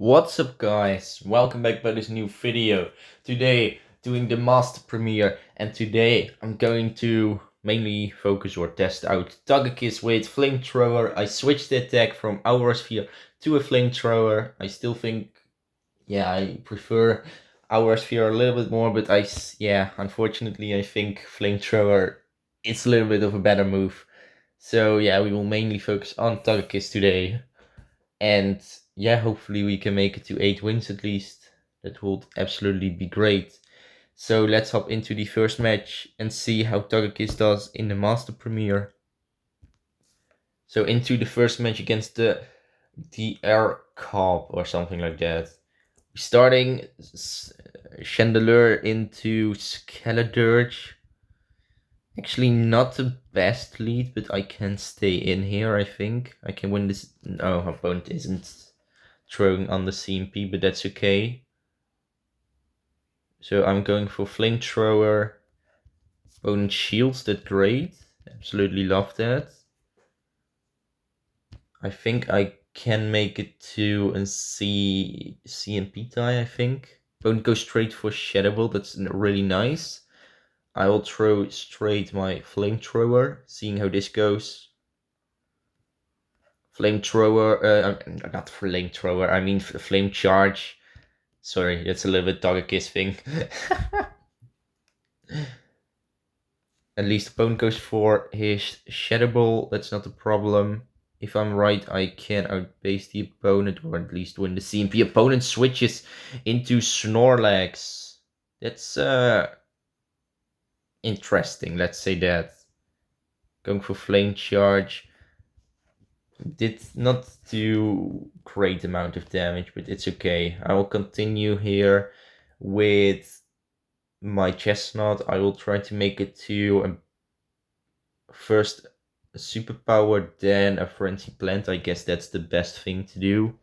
What's up guys, welcome back by this new video. Today doing the master premiere, and today I'm going to mainly focus or test out Togekiss with Flamethrower. I switched the attack from Aura Sphere to a Flamethrower. I still think, I prefer Aura Sphere a little bit more, but unfortunately I think Flamethrower is a little bit of a better move. So yeah, we will mainly focus on Togekiss today. And hopefully we can make it to 8 wins at least. That would absolutely be great. So let's hop into the first match and see how Togekiss does in the Master Premiere. So into the first match against the Air Cobb or something like that. Starting Chandelure into Skeledirge. Actually not the best lead, but I can stay in here, I think. I can win this. No, opponent isn't throwing on the CMP, but that's okay. So I'm going for Flamethrower. Opponent shields, that's great. Absolutely love that. I think I can make it to a CMP tie, I think. Opponent goes straight for Shadow Ball, that's really nice. I will throw straight my Flamethrower, seeing how this goes. Flamethrower, not Flamethrower, I mean Flame Charge. Sorry, that's a little bit Togekiss thing. At least opponent goes for his Shadow Ball, that's not a problem. If I'm right, I can outpace the opponent, or at least win the CMP. Opponent switches into Snorlax. That's interesting, let's say that. Going for Flame Charge. Did not do great amount of damage, but it's okay. I will continue here with my Chesnaught. I will try to make it to first a superpower, then a frenzy plant. I guess that's the best thing to do.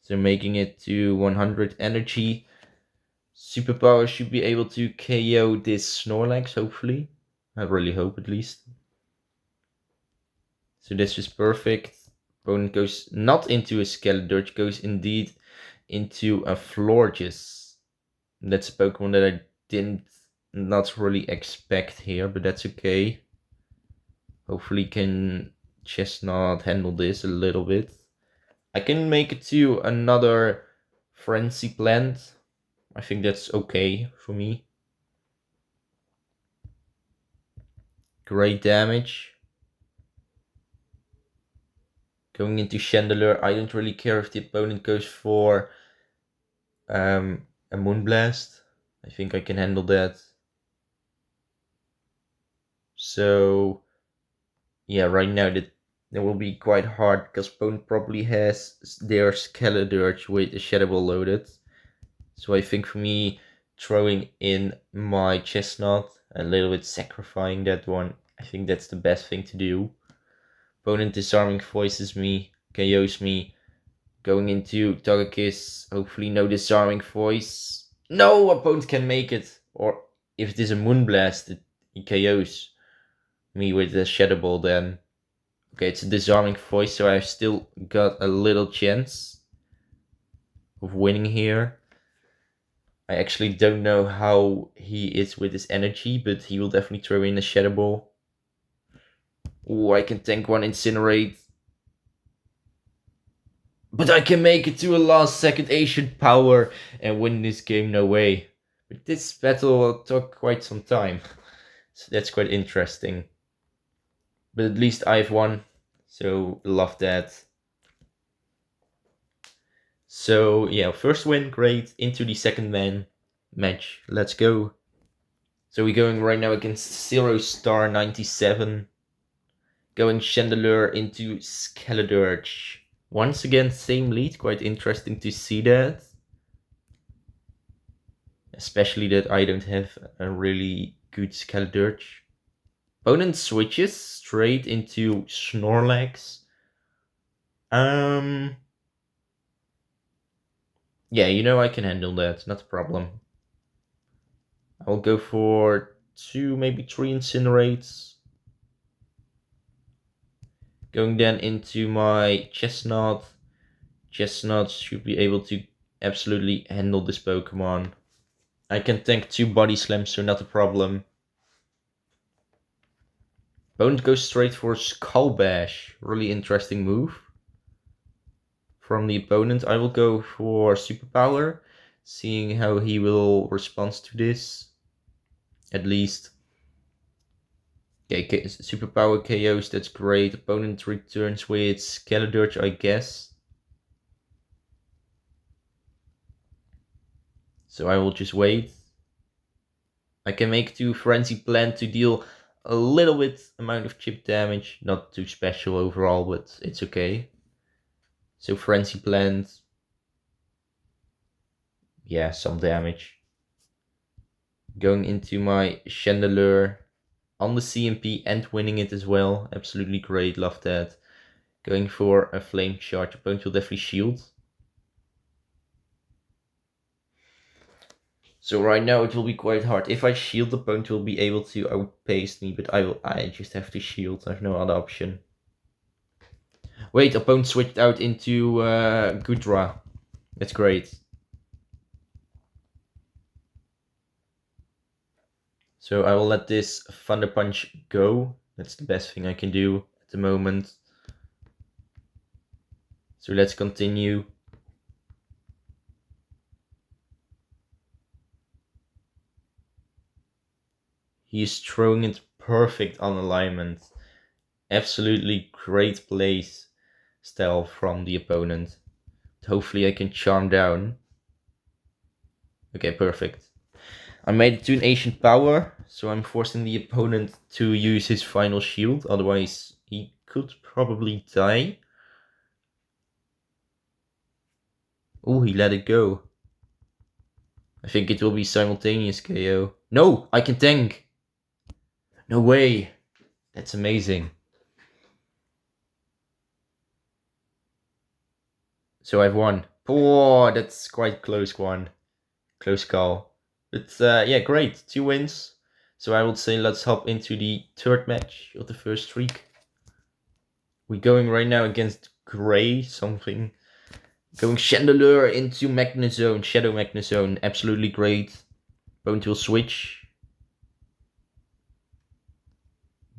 So making it to 100 energy. Superpower should be able to KO this Snorlax, hopefully. I really hope, at least. So this is perfect. Opponent goes not into a Skeledirge, goes indeed into a Florges. That's a Pokemon that I didn't not really expect here, but that's okay. Hopefully can Chesnaught handle this a little bit. I can make it to another Frenzy Plant. I think that's okay for me. Great damage. Going into Chandelure, I don't really care if the opponent goes for a Moonblast. I think I can handle that. So yeah, right now that will be quite hard because opponent probably has their Skeledirge with a Shadow Ball loaded. So I think for me, throwing in my Chesnaught, a little bit sacrificing that one, I think that's the best thing to do. Opponent disarming voices me, KOs me. Going into Togekiss, hopefully no disarming voice. No, opponent can make it. Or if it is a Moonblast, he KOs me with the Shadow Ball then. Okay, it's a disarming voice, so I've still got a little chance of winning here. I actually don't know how he is with his energy, but he will definitely throw in a Shadow Ball. Oh, I can tank one Incinerate. But I can make it to a last second Ancient Power and win this game, no way. But this battle took quite some time. So that's quite interesting. But at least I've won, so love that. So yeah, first win, great. Into the second match, let's go. So we're going right now against Zero Star 97. Going Chandelure into Skeledirge. Once again, same lead, quite interesting to see that. Especially that I don't have a really good Skeledirge. Opponent switches straight into Snorlax. Yeah, I can handle that, not a problem. I'll go for 2, maybe 3 Incinerates. Going then into my Chesnaught. Chesnaught should be able to absolutely handle this Pokemon. I can tank 2 body slams, so not a problem. Opponent goes straight for Skull Bash. Really interesting move from the opponent. I will go for Superpower, seeing how he will respond to this. At least. Okay, Superpower KOs, that's great. Opponent returns with Chandelure, I guess. So I will just wait. I can make 2 Frenzy Plant to deal a little bit amount of chip damage. Not too special overall, but it's okay. So Frenzy Plant. Yeah, some damage. Going into my Chandelure on the CMP and winning it as well. Absolutely great, love that. Going for a Flame Charge. Opponent will definitely shield. So right now it will be quite hard. If I shield, the opponent will be able to outpace me, but I just have to shield. I have no other option. Wait, opponent switched out into Gudra. That's great. So I will let this Thunder Punch go. That's the best thing I can do at the moment. So let's continue. He is throwing it perfect on alignment. Absolutely great place style from the opponent. Hopefully I can charm down. Okay, perfect. I made it to an Ancient Power, so I'm forcing the opponent to use his final shield, otherwise he could probably die. Oh, he let it go. I think it will be simultaneous KO. No, I can tank. No way. That's amazing. So I've won. Oh, that's quite close one. Close call. But yeah, great. 2 wins. So I would say let's hop into the 3rd match of the first streak. We're going right now against Gray something. Going Chandelure into Magnezone, Shadow Magnezone. Absolutely great. Opponent will switch.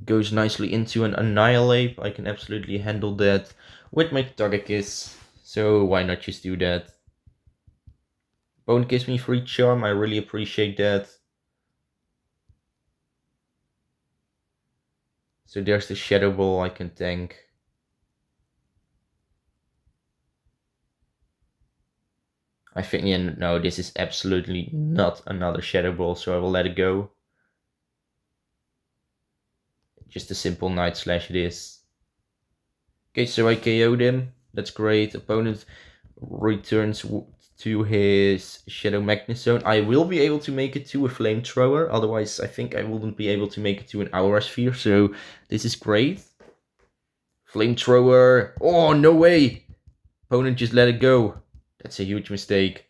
Goes nicely into an Annihilate. I can absolutely handle that with my Togekiss. So why not just do that? Opponent gives me free charm. I really appreciate that. So there's the Shadow Ball I can tank. I think, yeah, no, this is absolutely not another Shadow Ball, so I will let it go. Just a simple Night Slash it is. Okay, so I KO'd him. That's great. Opponent returns to his Shadow Magnezone. I will be able to make it to a Flamethrower. Otherwise, I think I wouldn't be able to make it to an Aura Sphere. So this is great. Flamethrower. Oh, no way. Opponent just let it go. That's a huge mistake.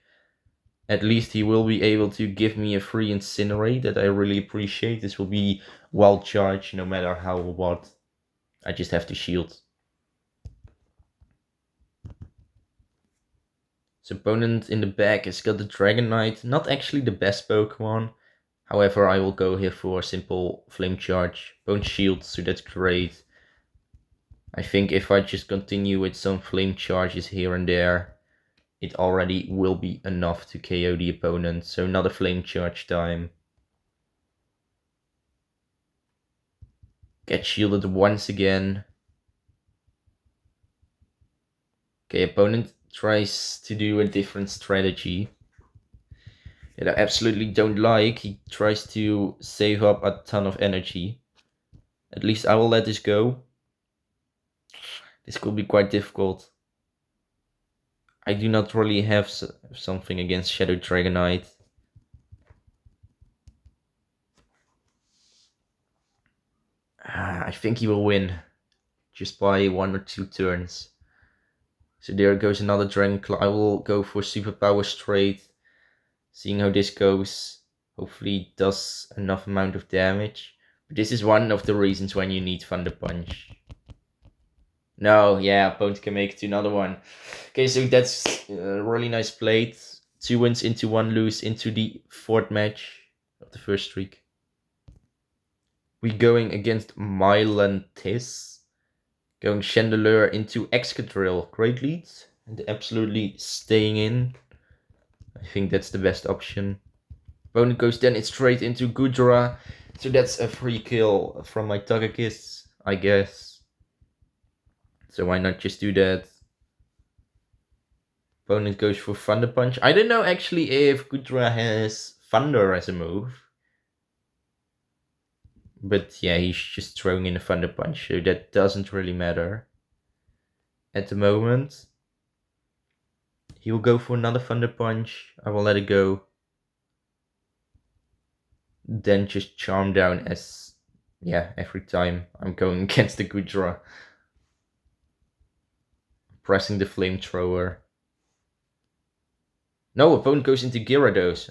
At least he will be able to give me a free Incinerate that I really appreciate. This will be wild charge no matter how or what. I just have to shield. So opponent in the back has got the Dragonite. Not actually the best Pokemon. However, I will go here for a simple Flame Charge. Opponent shield, so that's great. I think if I just continue with some Flame Charges here and there, it already will be enough to KO the opponent. So another Flame Charge time. Get shielded once again. Okay, opponent tries to do a different strategy that I absolutely don't like. He tries to save up a ton of energy. At least I will let this go. This could be quite difficult. I do not really have something against Shadow Dragonite. I think he will win just by 1 or 2 turns. So there goes another Dragon Claw. I will go for Superpower straight. Seeing how this goes. Hopefully it does enough amount of damage. But this is one of the reasons when you need Thunder Punch. No, yeah, opponent can make it to another one. Okay, so that's a really nice play. 2 wins into 1 lose into the 4th match of the first streak. We going against Mylantis. Going Chandelure into Excadrill. Great leads. And absolutely staying in. I think that's the best option. Opponent goes then straight into Gudra. So that's a free kill from my Togekiss, I guess. So why not just do that? Opponent goes for Thunder Punch. I don't know actually if Gudra has Thunder as a move. But yeah, he's just throwing in a Thunder Punch, so that doesn't really matter. At the moment, he will go for another Thunder Punch. I will let it go. Then just Charm Down as, yeah, every time I'm going against the Gudra. Pressing the Flamethrower. No, opponent goes into Gyarados.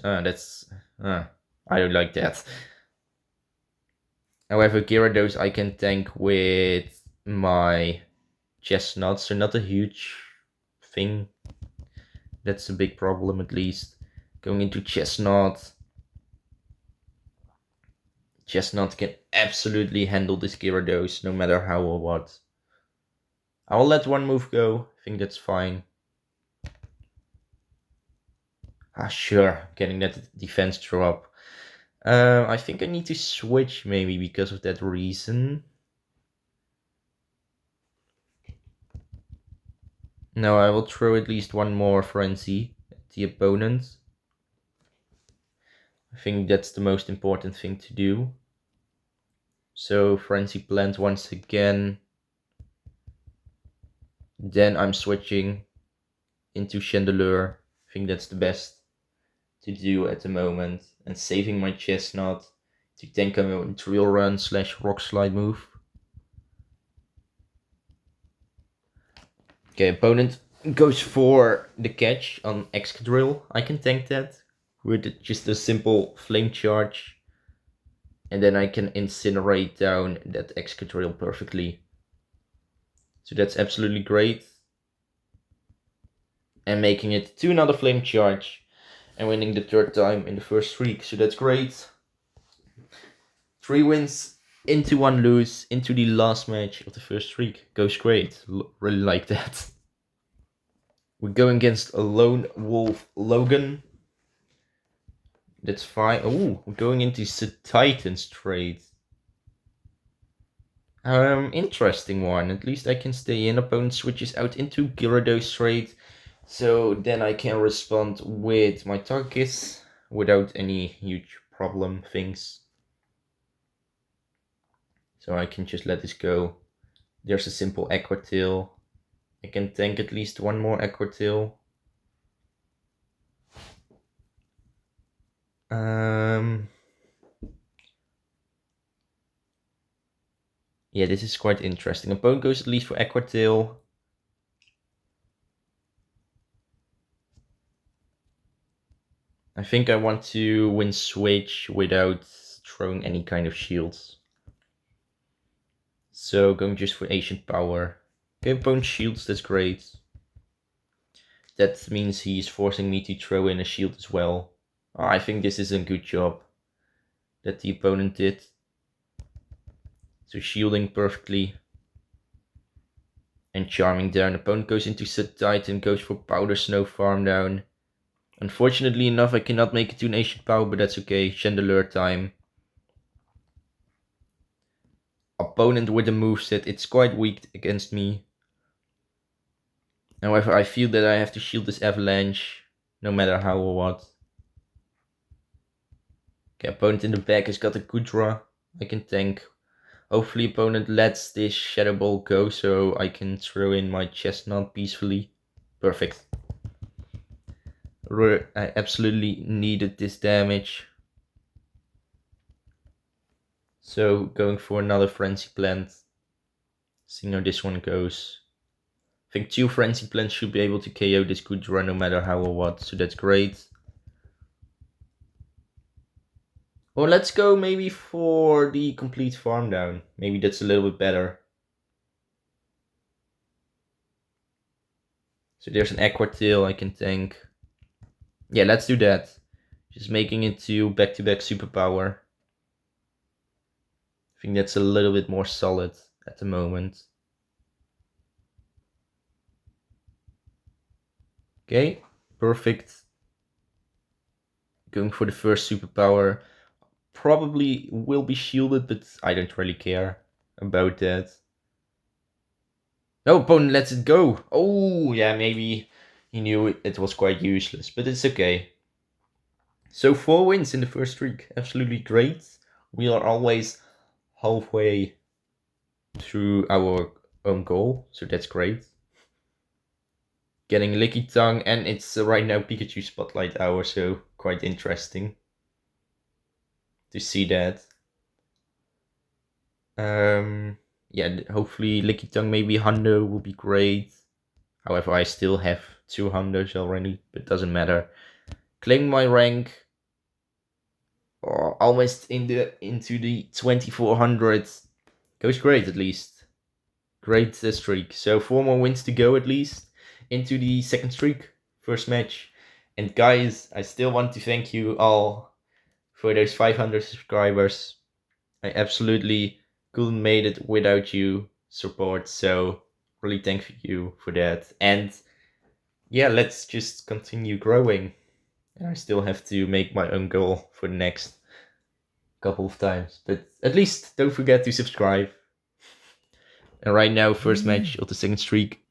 I don't like that. However, Gyarados I can tank with my Chesnaught, so not a huge thing. That's a big problem at least. Going into Chesnaught. Chesnaught can absolutely handle this Gyarados, no matter how or what. I will let one move go. I think that's fine. Sure, getting that defense drop. I think I need to switch maybe because of that reason. No, I will throw at least one more Frenzy at the opponent. I think that's the most important thing to do. So Frenzy Plant once again. Then I'm switching into Chandelure. I think that's the best to do at the moment. And saving my Chesnaught to tank a Drill Run / Rock Slide move. Okay, opponent goes for the catch on Excadrill. I can tank that with just a simple Flame Charge. And then I can incinerate down that Excadrill perfectly. So that's absolutely great. And making it to another Flame Charge. And winning the 3rd time in the first streak. So that's great. 3 wins into 1 lose into the last match of the first streak. Goes great. Really like that. We're going against a Lone Wolf Logan. That's fine. Oh, we're going into Titans trade. Interesting one. At least I can stay in. Opponent switches out into Gyarados trade. So then I can respond with my Togekiss without any huge problem things. So I can just let this go. There's a simple Aquatail. I can tank at least one more Aquatail. Yeah, this is quite interesting. Opponent goes at least for Aquatail. I think I want to win switch without throwing any kind of shields. So going just for Ancient Power. Okay, opponent shields, that's great. That means he's forcing me to throw in a shield as well. I think this is a good job that the opponent did. So shielding perfectly. And charming down. Opponent goes into Titan, goes for Powder Snow Farm down. Unfortunately enough, I cannot make it to an Ancient Power, but that's okay. Chandelure time. Opponent with a moveset, it's quite weak against me. However, I feel that I have to shield this Avalanche, no matter how or what. Okay, opponent in the back has got a Gudra. I can tank. Hopefully opponent lets this Shadow Ball go so I can throw in my Chesnaught peacefully. Perfect. I absolutely needed this damage. So going for another Frenzy Plant. See how this one goes. I think 2 Frenzy Plants should be able to KO this Gudra no matter how or what, so that's great. Or let's go maybe for the complete farm down. Maybe that's a little bit better. So there's an Aqua Tail I can tank. Yeah, let's do that. Just making it to back-to-back superpower. I think that's a little bit more solid at the moment. Okay, perfect. Going for the first superpower. Probably will be shielded, but I don't really care about that. No, opponent lets it go. Oh, yeah, maybe he knew it was quite useless, but it's okay. So 4 wins in the first streak. Absolutely great. We are always halfway through our own goal, so that's great. Getting Licky Tongue, and it's right now Pikachu Spotlight Hour, so quite interesting to see that. Yeah, hopefully Licky Tongue, maybe Hundo will be great. However, I still have 2 Hundos already, but doesn't matter. Claim my rank. Almost into the 2400s. Goes great at least. Great streak. So 4 more wins to go at least into the second streak. First match. And guys, I still want to thank you all for those 500 subscribers. I absolutely couldn't made it without you support. So really thank you for that. And yeah, let's just continue growing. And I still have to make my own goal for the next couple of times. But at least don't forget to subscribe. And right now, first match of the second streak.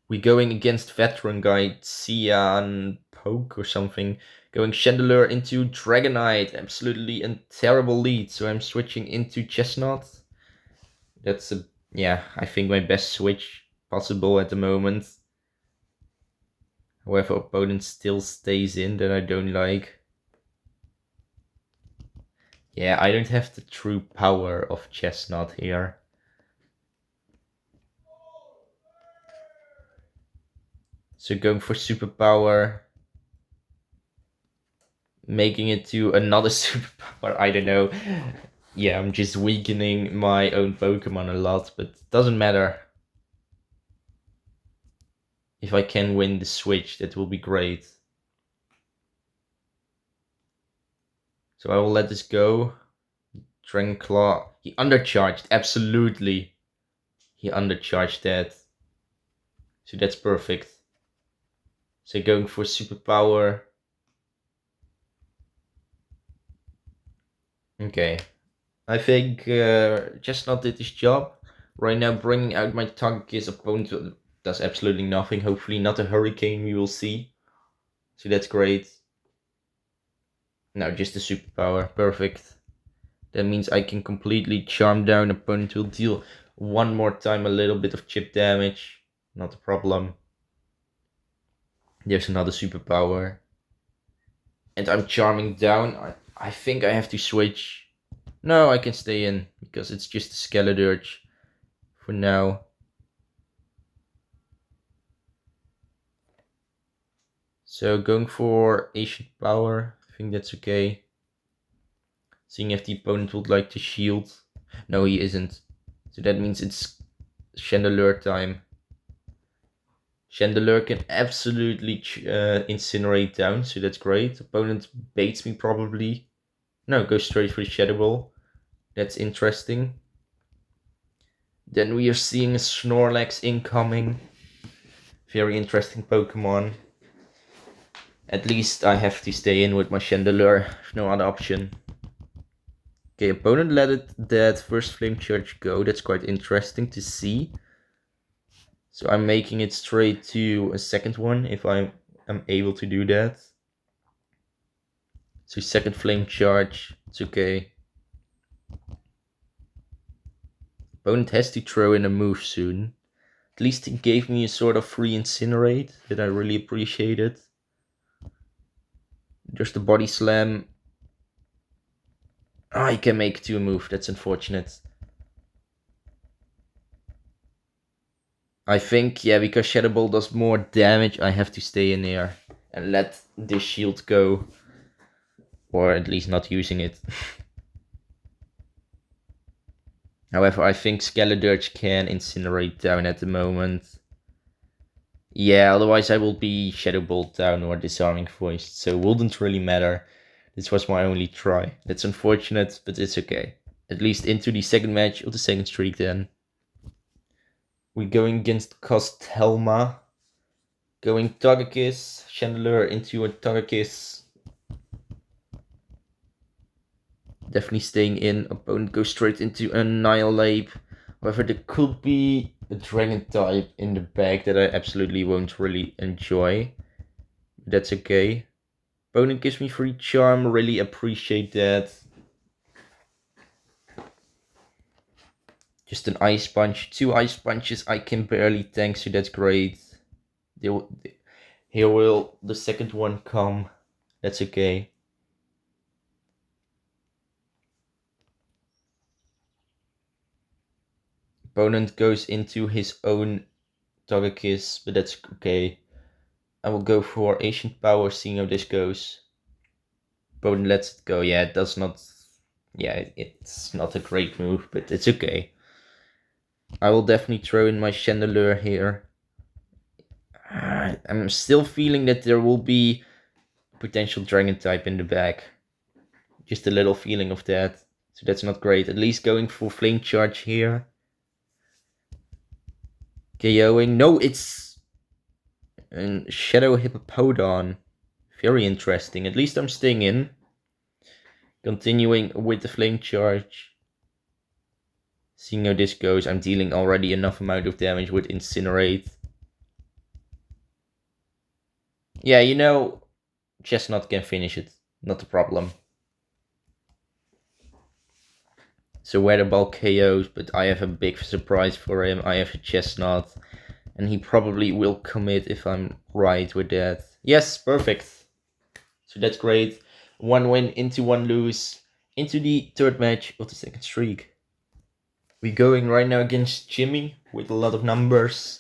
We're going against veteran guy Cian Poke or something. Going Chandelure into Dragonite. Absolutely a terrible lead. So I'm switching into Chesnaught. That's I think my best switch possible at the moment. However, opponent still stays in that I don't like. Yeah, I don't have the true power of Chesnaught here. So going for superpower. Making it to another superpower, I don't know. Yeah, I'm just weakening my own Pokemon a lot, but it doesn't matter. If I can win the switch, that will be great. So I will let this go. Dragon Claw. He undercharged, absolutely. He undercharged that. So that's perfect. So going for superpower. Okay. I think Chesnaught did his job. Right now bringing out my Togekiss opponent does absolutely nothing. Hopefully not a Hurricane, we will see. So that's great. Now just a superpower, perfect. That means I can completely charm down opponent, will deal one more time a little bit of chip damage. Not a problem. There's another superpower. And I'm charming down. I think I have to switch. No, I can stay in because it's just a Skeledirge for now. So going for Ancient Power, I think that's okay. Seeing if the opponent would like to shield. No, he isn't. So that means it's Chandelure time. Chandelure can absolutely incinerate down, so that's great. Opponent baits me probably. No, go straight for the Shadow Ball. That's interesting. Then we are seeing a Snorlax incoming. Very interesting Pokemon. At least I have to stay in with my Chandelure. No other option. Okay, opponent let that first Flame Charge go. That's quite interesting to see. So I'm making it straight to a second one if I am able to do that. So second Flame Charge. It's okay. Opponent has to throw in a move soon. At least he gave me a sort of free Incinerate that I really appreciated. There's the Body Slam. I can make 2 move, that's unfortunate. I think, yeah, because Shadow Ball does more damage, I have to stay in there and let this shield go. Or at least not using it. However, I think Skeledirge can incinerate down at the moment. Yeah, otherwise I will be Shadow Bolt down or Disarming Voice, so it wouldn't really matter. This was my only try. That's unfortunate, but it's okay. At least into the second match of the second streak then. We're going against Costelma. Going Togekiss, Chandelure into a Togekiss. Definitely staying in. Opponent goes straight into Annihilate. However, there could be a Dragon type in the bag that I absolutely won't really enjoy. That's okay. Opponent gives me free Charm. Really appreciate that. Just an Ice Punch. 2 Ice Punches I can barely tank, so that's great. Here will the second one come. That's okay. Opponent goes into his own Togekiss, but that's okay. I will go for Ancient Power, seeing how this goes. Opponent lets it go. Yeah, it does not... Yeah, it's not a great move, but it's okay. I will definitely throw in my Chandelure here. I'm still feeling that there will be potential Dragon type in the back. Just a little feeling of that. So that's not great. At least going for Flame Charge here. KOing. No, it's a Shadow Hippopodon. Very interesting. At least I'm staying in. Continuing with the Flame Charge. Seeing how this goes, I'm dealing already enough amount of damage with Incinerate. Yeah, you know, Chesnaught can finish it. Not a problem. So Weather Ball KOs, but I have a big surprise for him. I have a Chesnaught. And he probably will commit if I'm right with that. Yes, perfect. So that's great. 1 win into 1 lose. Into the third match of the second streak. We're going right now against Jimmy with a lot of numbers.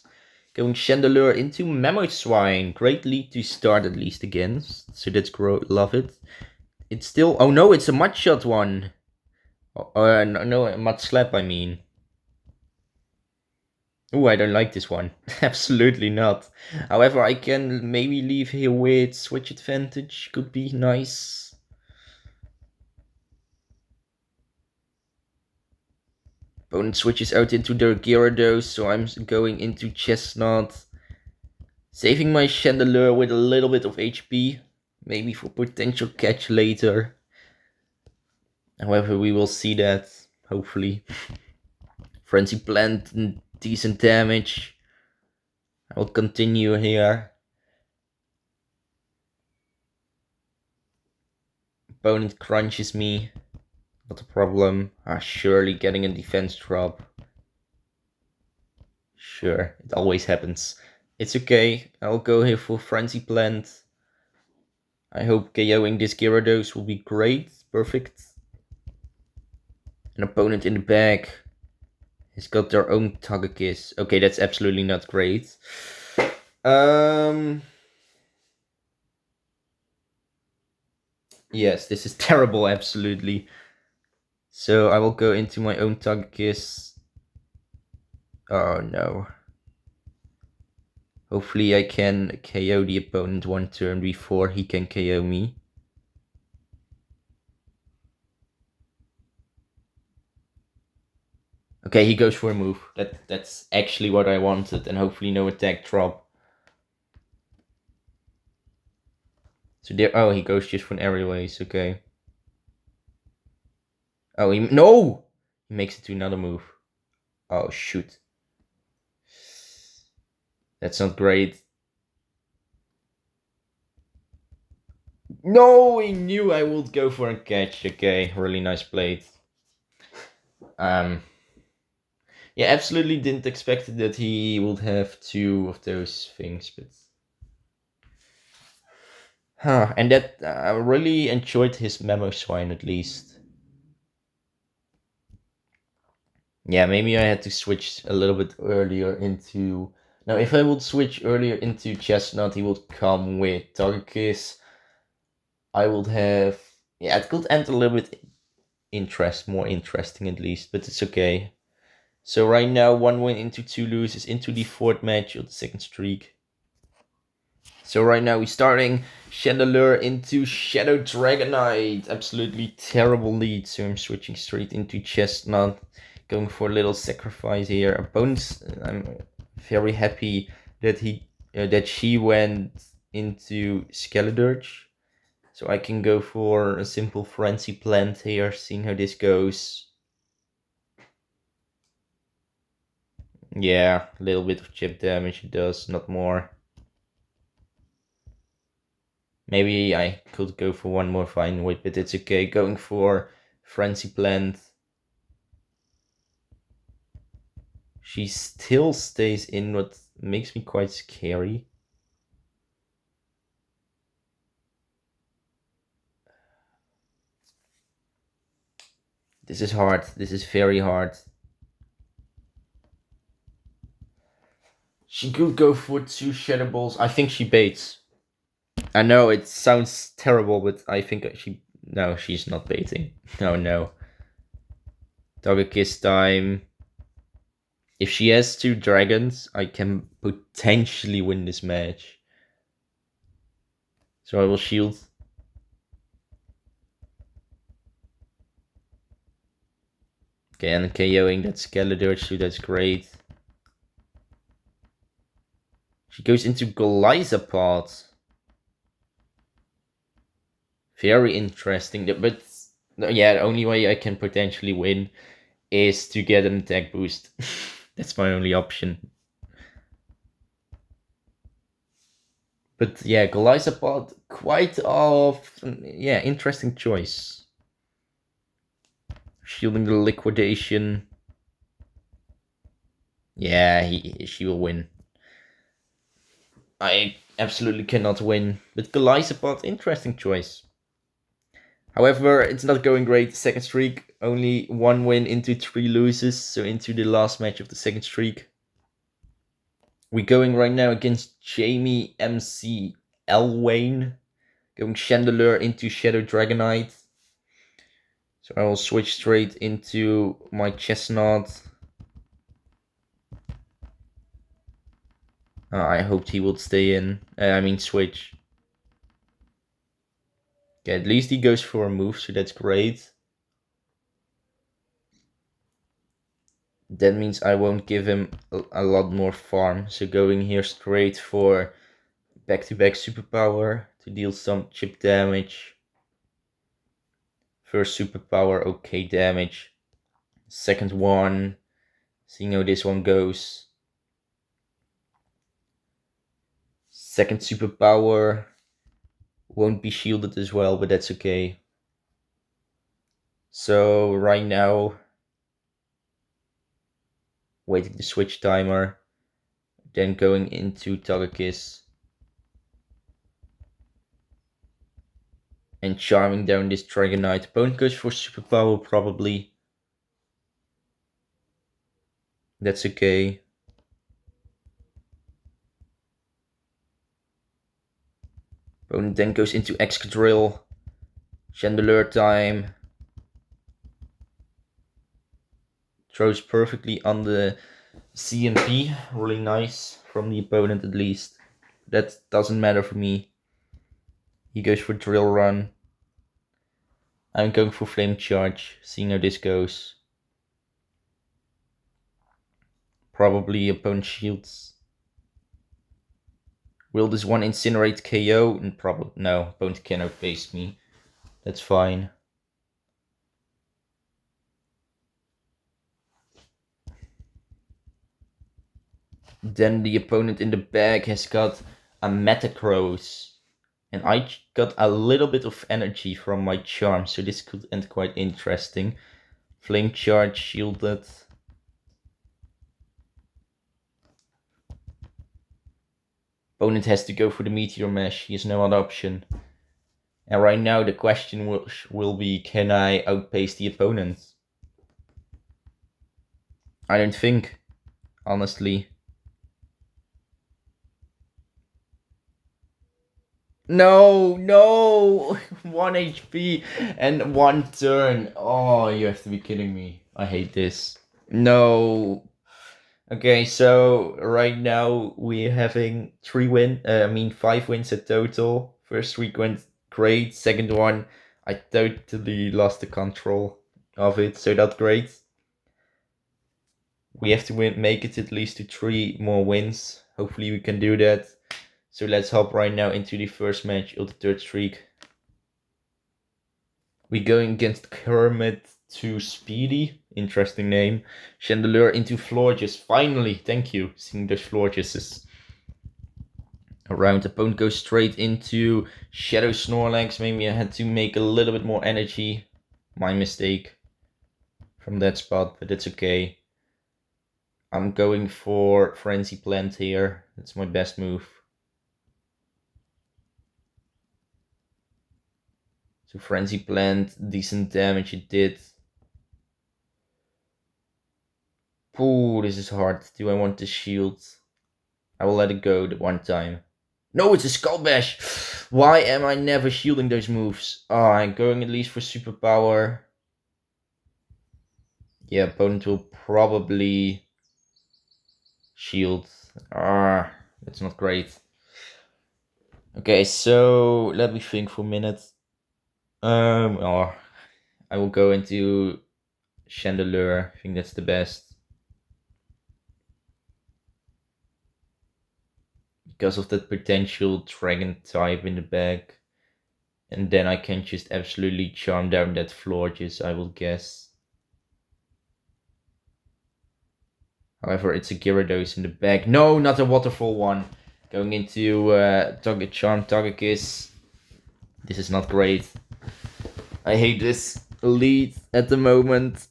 Going Chandelure into Mammothswine. Great lead to start at least against. So that's great. Love it. It's still... Oh no, it's a Mudshot one. No, a Mudslap I mean. Oh, I don't like this one. Absolutely not. However, I can maybe leave here with Switch Advantage. Could be nice. Opponent switches out into their Gyarados, so I'm going into Chesnaught. Saving my Chandelure with a little bit of HP. Maybe for potential catch later. However, we will see that, hopefully. Frenzy Plant, decent damage. I will continue here. Opponent crunches me. Not a problem. Surely getting a defense drop. Sure, it always happens. It's okay. I'll go here for Frenzy Plant. I hope KOing this Gyarados will be great. Perfect. An opponent in the back has got their own Togekiss. Okay, that's absolutely not great. Yes, this is terrible, absolutely. So I will go into my own Togekiss. Oh no. Hopefully I can KO the opponent one turn before he can KO me. Okay, he goes for a move. That's actually what I wanted, and hopefully no attack drop. So there. Oh, he goes just for an aerial ace. Okay. Oh, no! He makes it to another move. Oh shoot. That's not great. No, he knew I would go for a catch. Okay, really nice play. Yeah, absolutely didn't expect that he would have 2 of those things, but... and that, I really enjoyed his Mammothswine at least. Yeah, maybe I had to switch a little bit earlier into... Now, if I would switch earlier into Chesnaught, he would come with Togekiss. I would have... Yeah, it could end a little bit more interesting at least, but it's okay. So right now, 1 win into 2 loses into the 4th match of the second streak. So right now we're starting Chandelure into Shadow Dragonite. Absolutely terrible lead, so I'm switching straight into Chesnaught. Going for a little sacrifice here. Opponents, I'm very happy that she went into Skeledirge. So I can go for a simple Frenzy Plant here, seeing how this goes. Yeah, a little bit of chip damage it does, not more. Maybe I could go for one more Fine Whip, but it's okay. Going for Frenzy Plant. She still stays in, what makes me quite scary. This is hard. This is very hard. She could go for 2 Shadow Balls. I think she baits. I know it sounds terrible, but I think no, she's not baiting. Oh no. Togekiss time. If she has 2 dragons, I can potentially win this match. So I will shield. Okay, and KOing that Skeledirge, so that's great. She goes into Glyzapod. Very interesting, but yeah, the only way I can potentially win is to get an attack boost. That's my only option. But yeah, Glyzapod, quite interesting choice. Shielding the liquidation. Yeah, she will win. I absolutely cannot win, but Glyzapod, interesting choice. However, it's not going great. Second streak, only 1 win into 3 losses, so into the last match of the second streak. We're going right now against Jamie MC Elwayne, going Chandelure into Shadow Dragonite. So I will switch straight into my Chesnaught. I hoped he would stay in. Switch. Okay, at least he goes for a move, so that's great. That means I won't give him a lot more farm. So going here straight for back-to-back superpower to deal some chip damage. First superpower, okay damage. Second one, seeing how this one goes. Second superpower won't be shielded as well, but that's okay. So right now, waiting the switch timer, then going into Togekiss and charming down this Dragonite. Opponent goes for superpower probably. That's okay. Opponent then goes into Excadrill. Chandelure time. Throws perfectly on the CMP. Really nice from the opponent at least. That doesn't matter for me. He goes for Drill Run. I'm going for Flame Charge, seeing how this goes. Probably opponent shields. Will this one incinerate KO? And probably no, opponent can outpace me. That's fine. Then the opponent in the bag has got a Metagross. And I got a little bit of energy from my charm, so this could end quite interesting. Flame Charge shielded. Opponent has to go for the Meteor Mesh, he has no other option. And right now the question will be, can I outpace the opponent? I don't think, honestly. No, 1 HP and 1 turn. Oh, you have to be kidding me. I hate this. No. Okay, so right now we're having 5 wins at total. First week went great. Second one, I totally lost the control of it, so that's great. We have to make it at least to 3 more wins. Hopefully we can do that. So let's hop right now into the first match of the third streak. We're going against Kermit to Speedy. Interesting name. Chandelure into Florges. Finally, thank you. Seeing those Florgeses around. Opponent goes straight into Shadow Snorlax. Maybe I had to make a little bit more energy. My mistake from that spot, but it's okay. I'm going for Frenzy Plant here. That's my best move. So Frenzy Plant, decent damage it did. Ooh, this is hard. Do I want the shield? I will let it go the one time. No, it's a Skull Bash! Why am I never shielding those moves? Oh, I'm going at least for Superpower. Yeah, opponent will probably shield. Ah, that's not great. Okay, so let me think for a minute. I will go into Chandelure. I think that's the best. Because of that potential dragon type in the back. And then I can just absolutely charm down that Florges, I will guess. However, it's a Gyarados in the back. No, not a Waterfall one. Going into Charm Togekiss. This is not great. I hate this lead at the moment.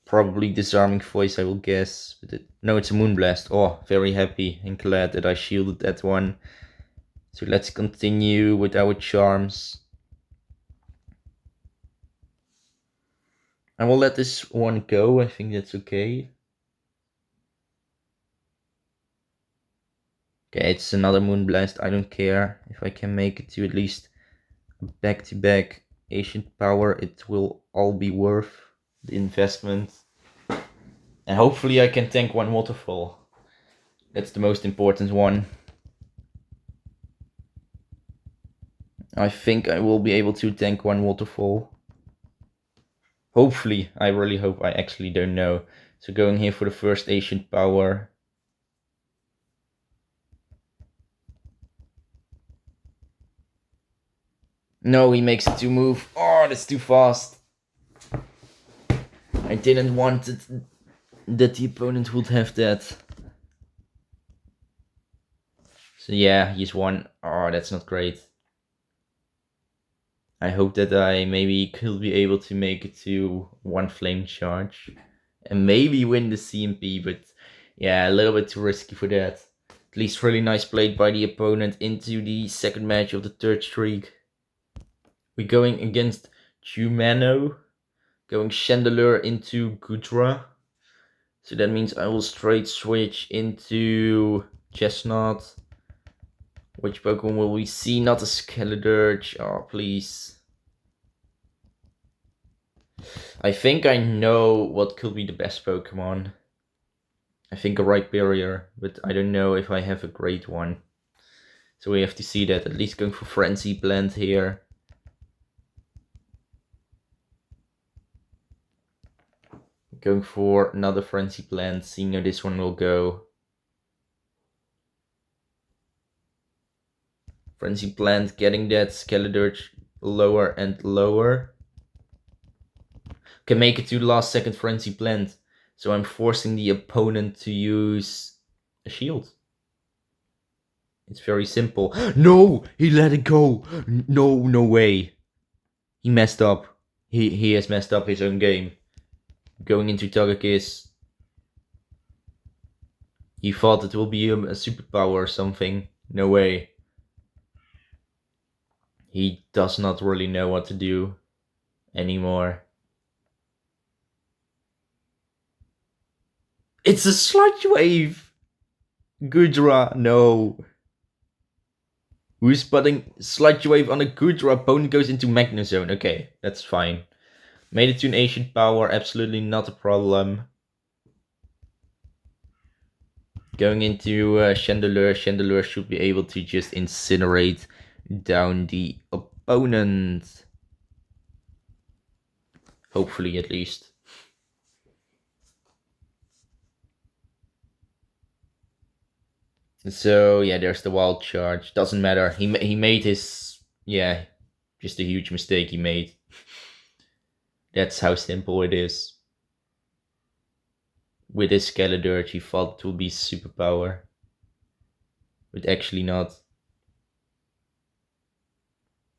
Probably Disarming Voice, I will guess. But no, it's a Moonblast. Oh, very happy and glad that I shielded that one. So let's continue with our charms. I will let this one go. I think that's okay. Okay, it's another Moonblast. I don't care. If I can make it to at least back-to-back Ancient Power, it will all be worth the investment. And hopefully I can tank one Waterfall. That's the most important one. I think I will be able to tank one Waterfall. Hopefully, I really hope. I actually don't know. So going here for the first Ancient Power. No, he makes it to move. Oh, that's too fast. I didn't want it that the opponent would have that. So yeah, he's won. Oh, that's not great. I hope that I maybe could be able to make it to one Flame Charge. And maybe win the CMP, but yeah, a little bit too risky for that. At least really nice played by the opponent into the second match of the third streak. We're going against Jumano. Going Chandelure into Gudra. So that means I will straight switch into Chesnaught. Which Pokemon will we see? Not a Skeledirge. Oh, please. I think I know what could be the best Pokemon. I think a Rhyperior, but I don't know if I have a great one. So we have to see that. At least going for Frenzy Plant here. Going for another Frenzy Plant, seeing how this one will go. Frenzy Plant getting that Skeledirge lower and lower. Can make it to the last second Frenzy Plant. So I'm forcing the opponent to use a shield. It's very simple. No! He let it go! No way. He messed up. He has messed up his own game. Going into Togekiss. He thought it will be a superpower or something. No way. He does not really know what to do anymore. It's a Sludge Wave! Gudra, no. Who's putting Sludge Wave on a Gudra? Opponent goes into Magnezone. Okay, that's fine. Made it to an ancient power, absolutely not a problem. Going into Chandelure. Chandelure should be able to just incinerate down the opponent. Hopefully, at least. So yeah, there's the wild charge. Doesn't matter. He made his, yeah, just a huge mistake he made. That's how simple it is. With his Skeledirge, he thought it would be superpower, but actually not.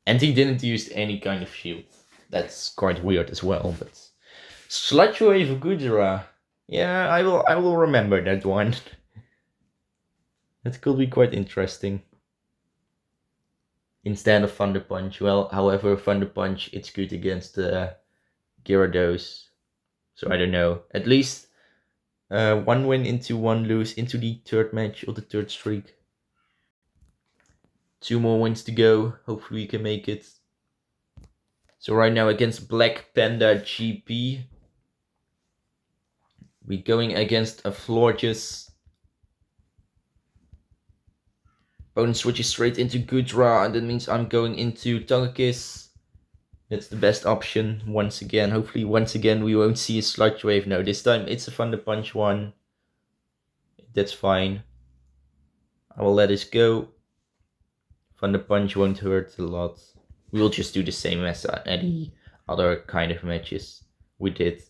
And he didn't use any kind of shield. That's quite weird as well. But Sludge Wave Gudra, yeah, I will remember that one. That could be quite interesting. Instead of Thunder Punch, well, however, Thunder Punch it's good against Gyarados, so I don't know. At least one win into one lose into the third match of the third streak. 2 more wins to go. Hopefully we can make it. So right now against Black Panda GP, we're going against a Florges. Opponent switches straight into Gudra, and that means I'm going into Togekiss. That's the best option once again. Hopefully once again we won't see a Sludge Wave. No, this time it's a Thunder Punch one. That's fine. I will let this go. Thunder Punch won't hurt a lot. We'll just do the same as any other kind of matches we did.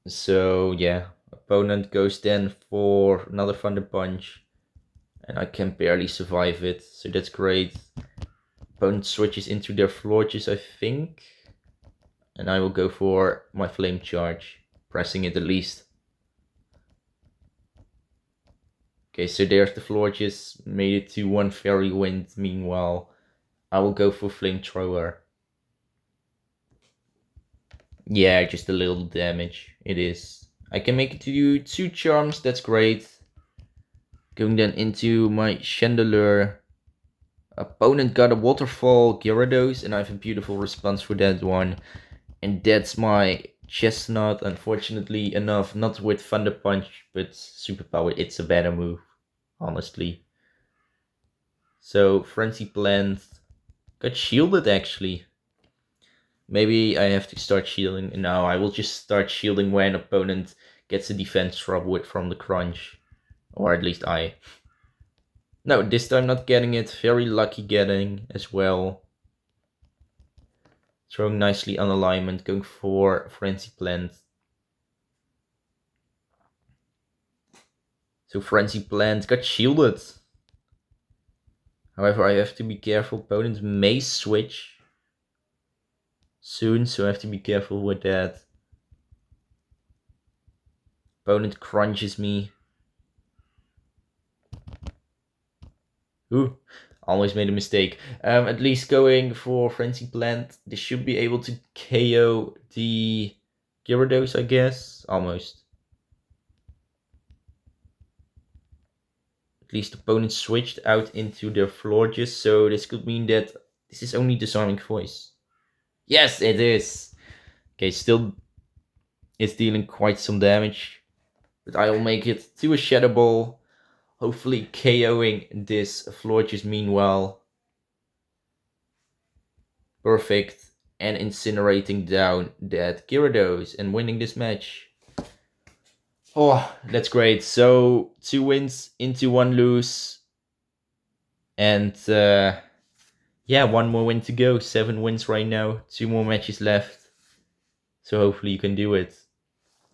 So yeah, opponent goes then for another Thunder Punch, and I can barely survive it, so that's great. Opponent switches into their Florges, I think, and I will go for my Flame Charge, pressing it at least. Okay, so there's the Florges, made it to 1 Fairy Wind. Meanwhile, I will go for Flamethrower. Yeah, just a little damage, it is. I can make it to 2 Charms, that's great. Going then into my Chandelure. Opponent got a Waterfall Gyarados, and I have a beautiful response for that one. And that's my Chesnaught, unfortunately enough, not with Thunder Punch, but Superpower, it's a better move, honestly. So, Frenzy Plant got shielded actually. Maybe I have to start shielding. No, I will just start shielding when opponent gets a defense drop from the crunch. Or at least I. No, this time not getting it. Very lucky getting as well. Throwing nicely on alignment, going for Frenzy Plant. So Frenzy Plant got shielded. However, I have to be careful. Opponent may switch soon, so I have to be careful with that. Opponent crunches me. Ooh, almost made a mistake. At least going for Frenzy Plant. This should be able to KO the Gyarados, I guess. Almost. At least opponent switched out into their Florges, so this could mean that this is only Disarming Voice. Yes, it is. Okay, still it's dealing quite some damage, but I will make it to a Shadow Ball, hopefully KOing this Florges meanwhile. Perfect, and incinerating down that Gyarados and winning this match. Oh, that's great. So 2 wins into 1 lose, and yeah, 1 more win to go. 7 wins right now, 2 more matches left, so hopefully you can do it.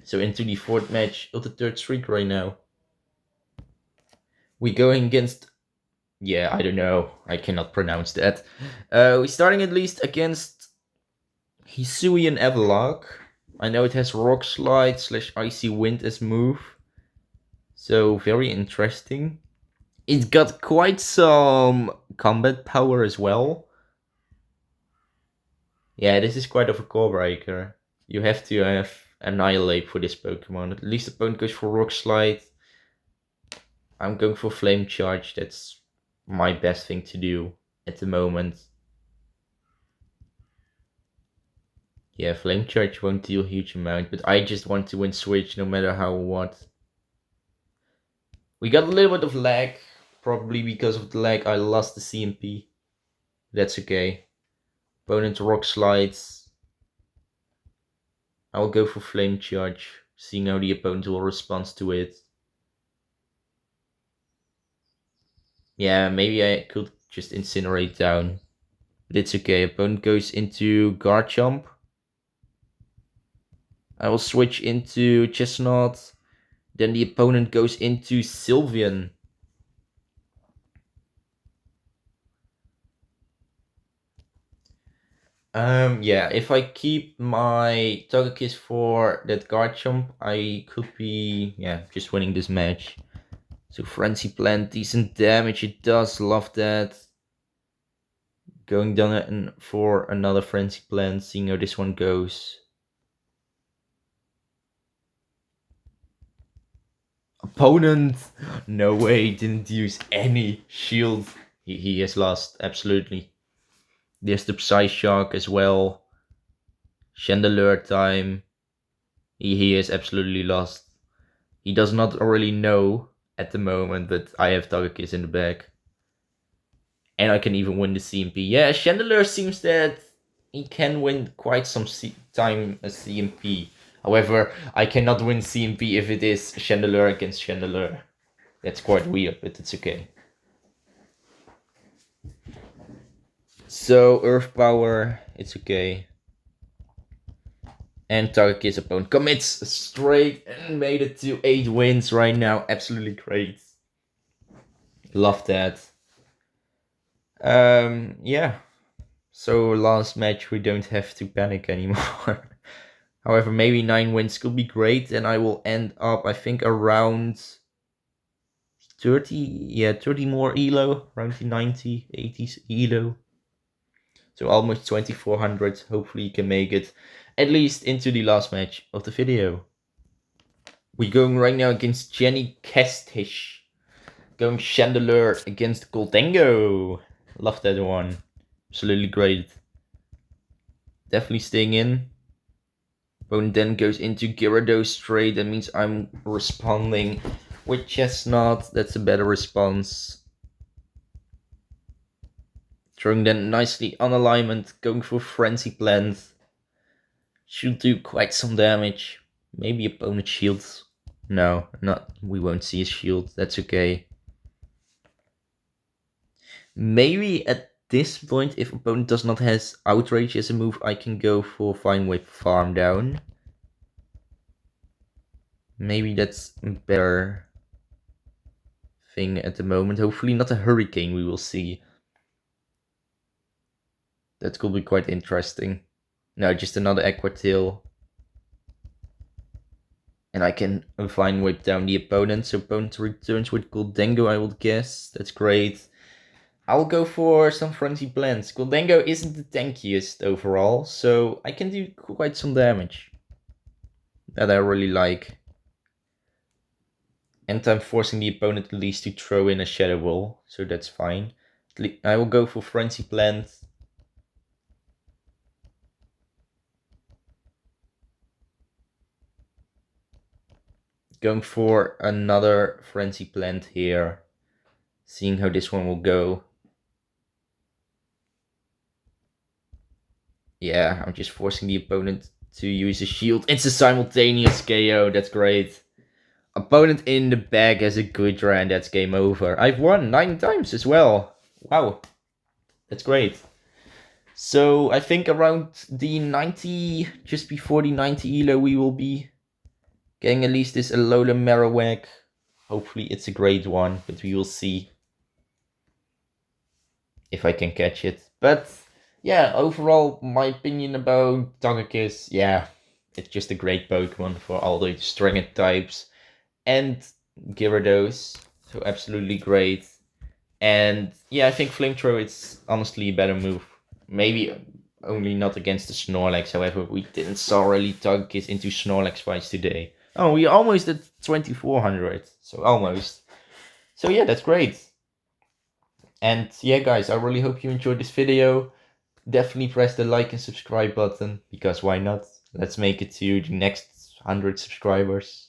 So into the 4th match of the 3rd streak right now. We're going against, yeah, I don't know, I cannot pronounce that. We're starting at least against Hisuian Everlock. I know it has Rock Slide / Icy Wind as move, so very interesting. It got quite some combat power as well. Yeah, this is quite of a core breaker. You have to have Annihilate for this Pokemon. At least the opponent goes for Rock Slide. I'm going for Flame Charge, that's my best thing to do. at the moment. Yeah, Flame Charge won't deal a huge amount, but I just want to win Switch no matter how or what. We got a little bit of lag, probably because of the lag I lost the CMP. That's okay. Opponent Rock Slides. I'll go for Flame Charge, seeing how the opponent will respond to it. Yeah, maybe I could just Incinerate down. But it's okay. Opponent goes into Garchomp. I will switch into Chesnaught. Then the opponent goes into Sylveon. Yeah, if I keep my Togekiss for that Garchomp, I could be, just winning this match. So Frenzy Plant, decent damage, it does, love that. Going down for another Frenzy Plant, seeing how this one goes. Opponent, no way, didn't use any shield. He has lost, absolutely. There's the Psyshock as well. Chandelure time. He is absolutely lost. He does not really know at the moment that I have Togekiss in the bag. And I can even win the CMP. Yeah, Chandelure seems that he can win quite some time as CMP. However, I cannot win CMP if it is Chandelure against Chandelure. That's quite weird, but it's okay. So, Earth Power, it's okay. And Togekiss opponent commits straight and made it to 8 wins right now. Absolutely great. Love that. Yeah. So last match we don't have to panic anymore. However, maybe 9 wins could be great, and I will end up, I think, around 30. Yeah, 30 more elo, around the 90, 80s elo. So almost 2400. Hopefully, you can make it at least into the last match of the video. We're going right now against Jenny Kestish. Going Chandelure against Goldengo. Love that one. Absolutely great. Definitely staying in. Opponent then goes into Gyarados straight. That means I'm responding with Chesnaught. That's a better response. Throwing then nicely on alignment. Going for Frenzy Plant. Should do quite some damage. Maybe opponent shields. No, not. We won't see his shield. That's okay. Maybe at this point, if opponent does not has Outrage as a move, I can go for Fine Whip Farm Down. Maybe that's a better thing at the moment. Hopefully not a Hurricane, we will see. That could be quite interesting. No, just another Aquatail. And I can Fine Whip down the opponent. So opponent returns with Goldengo, I would guess. That's great. I'll go for some Frenzy Plants. Goldengo isn't the tankiest overall, so I can do quite some damage. That I really like. And I'm forcing the opponent at least to throw in a Shadow Ball, so that's fine. I will go for Frenzy Plant. Going for another Frenzy Plant here. Seeing how this one will go. Yeah, I'm just forcing the opponent to use a shield. It's a simultaneous KO, that's great. Opponent in the bag has a Goodra and that's game over. I've won 9 times as well. Wow, that's great. So I think around the 90, just before the 90 elo, we will be getting at least this Alola Marowak. Hopefully it's a great one, but we will see if I can catch it. But yeah, overall, my opinion about Togekiss, yeah, it's just a great Pokemon for all the stringed types. And Gyarados, so absolutely great. And yeah, I think Flamethrower is honestly a better move. Maybe only not against the Snorlax, however, we didn't saw really Togekiss into Snorlax fights today. Oh, we almost at 2400, so almost. So yeah, that's great. And yeah, guys, I really hope you enjoyed this video. Definitely press the like and subscribe button, because why not? Let's make it to the next 100 subscribers.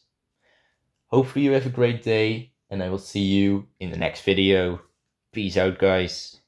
Hopefully you have a great day, and I will see you in the next video. Peace out, guys.